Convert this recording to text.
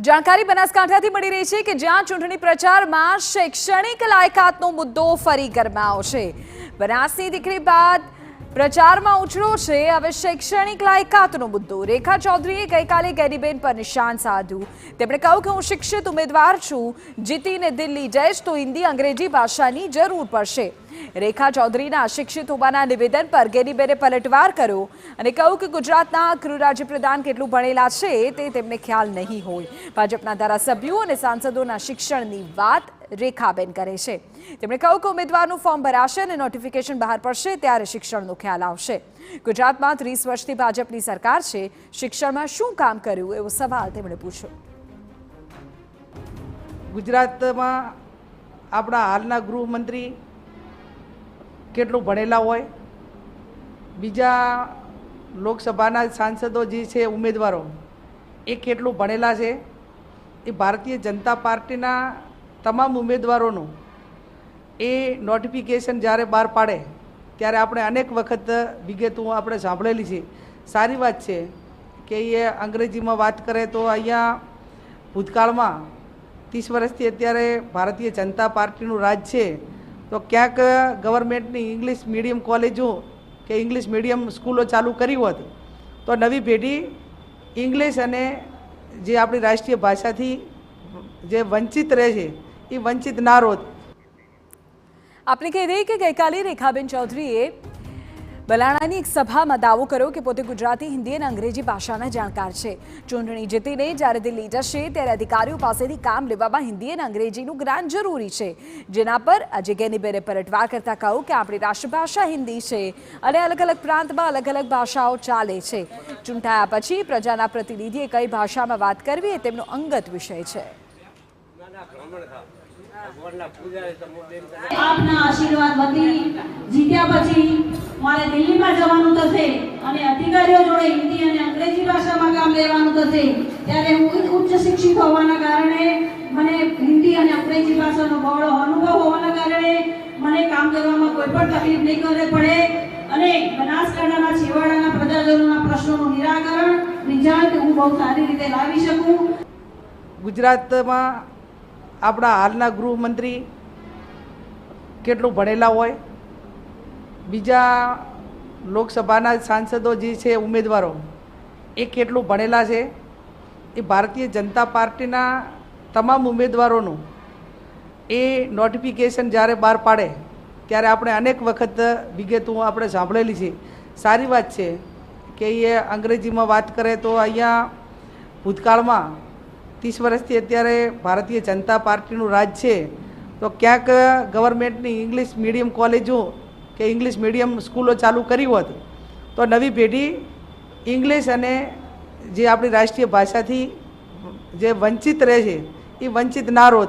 જાણકારી બનાસકાંઠાથી મળી રહી છે કે જ્યાં ચૂંટણી પ્રચારમાં શૈક્ષણિક લાયકાતનો મુદ્દો ફરી ગરમાયો છે। બનાસની દીકરી બાદ પ્રચારમાં ઉછળ્યો છે હવે શૈક્ષણિક લાયકાતનો મુદ્દો। રેખા ચૌધરીએ ગઈકાલે ગેરીબેન પર નિશાન સાધ્યું। તેમણે કહ્યું કે હું શિક્ષિત ઉમેદવાર છું, જીતીને દિલ્હી જઈશ તો હિન્દી અંગ્રેજી ભાષાની જરૂર પડશે। રેખા ચૌધરીના શિક્ષિત હોવાના નિવેદન પર ગેરીબેને પલટવાર કર્યો અને કહ્યું કે ગુજરાતના ગૃહ રાજ્યપ્રધાન કેટલું ભણેલા છે તે તેમને ખ્યાલ નહીં હોય। ભાજપના ધારાસભ્યો અને સાંસદોના શિક્ષણની વાત રેખાબેન કરે છે। તેમણે કહ્યું કે ઉમેદવારનું ફોર્મ ભરાશે અને નોટિફિકેશન બહાર પડશે ત્યારે શિક્ષણનો ખ્યાલ આવશે। ગુજરાતમાં 30 વર્ષથી ભાજપની સરકાર છે, શિક્ષણમાં શું કામ કર્યું એવો સવાલ તેમણે પૂછ્યો। ગુજરાતમાં આપણા હાલના ગૃહમંત્રી કેટલું ભણેલા હોય, બીજા લોકસભાના સાંસદો જે છે ઉમેદવારો એ કેટલું ભણેલા છે, એ ભારતીય જનતા પાર્ટીના તમામ ઉમેદવારોનું એ નોટિફિકેશન જ્યારે બહાર પાડે ત્યારે આપણે અનેક વખત વિગતો આપણે સાંભળેલી છે। સારી વાત છે કે એ અંગ્રેજીમાં વાત કરે તો અહીંયા ભૂતકાળમાં 30 વર્ષથી અત્યારે ભારતીય જનતા પાર્ટીનું રાજ છે તો ક્યાંક ગવર્મેન્ટની ઇંગ્લિશ મીડિયમ કોલેજો કે ઇંગ્લિશ મીડિયમ સ્કૂલો ચાલુ કરી હોત તો નવી પેઢી ઇંગ્લિશ અને જે આપણી રાષ્ટ્રીય ભાષાથી જે વંચિત રહે છે એ વંચિત ના રોત। આપને કહી દઈએ કે ગઈકાલે રેખાબેન ચૌધરીએ બલાણાની એક સભામાં દાવો કર્યો કે પોતે ગુજરાતી, હિન્દી અને અંગ્રેજી ભાષાના જાણકાર છે। ચૂંટણી જીતીને જ્યારે દિલ્હી જશે ત્યારે અધિકારીઓ પાસેથી કામ લેવામાં હિન્દી અને અંગ્રેજીનું જ્ઞાન જરૂરી છે, જેના પર આજે ગેનીબેને પલટવાર કરતા કહ્યું કે આપણી રાષ્ટ્રભાષા હિન્દી છે અને અલગ અલગ પ્રાંતમાં અલગ અલગ ભાષાઓ ચાલે છે। ચૂંટાયા પછી પ્રજાના પ્રતિનિધિએ કઈ ભાષામાં વાત કરવી એ તેમનો અંગત વિષય છે। આપના આશીર્વાદથી જીત્યા પછી મારે દિલ્હીમાં જવાનું થશે અને અધિકારીઓ જોડે હિન્દી અને અંગ્રેજી ભાષામાં કામ લેવાનું થશે ત્યારે હું ઉચ્ચ શિક્ષિત હોવાના કારણે મને હિન્દી અને અંગ્રેજી ભાષાનો બહોળો અનુભવ હોવાના કારણે મને કામ કરવામાં કોઈ પણ તકલીફ નહીં કરવી પડે અને બનાસકાંઠાના છેવાડાના પ્રજાજનોના પ્રશ્નોનું નિરાકરણ રિઝલ્ટ હું બહુ સારી રીતે લાવી શકું। ગુજરાતમાં આપણા હાલના ગૃહમંત્રી કેટલું ભણેલા હોય, બીજા લોકસભાના સાંસદો જે છે ઉમેદવારો એ કેટલું ભણેલા છે, એ ભારતીય જનતા પાર્ટીના તમામ ઉમેદવારોનું એ નોટિફિકેશન જ્યારે બહાર પાડે ત્યારે આપણે અનેક વખત વિગતો આપણે સાંભળેલી છે। સારી વાત છે કે એ અંગ્રેજીમાં વાત કરે તો અહીંયા ભૂતકાળમાં 30 વર્ષથી અત્યારે ભારતીય જનતા પાર્ટીનું રાજ છે તો ક્યાંક ગવર્મેન્ટની ઇંગ્લિશ મીડિયમ કોલેજો કે ઇંગ્લિશ મીડિયમ સ્કૂલો ચાલુ કરી હોત તો નવી પેઢી ઇંગ્લિશ અને જે આપણી રાષ્ટ્રીય ભાષાથી જે વંચિત રહે છે એ વંચિત ના રોત।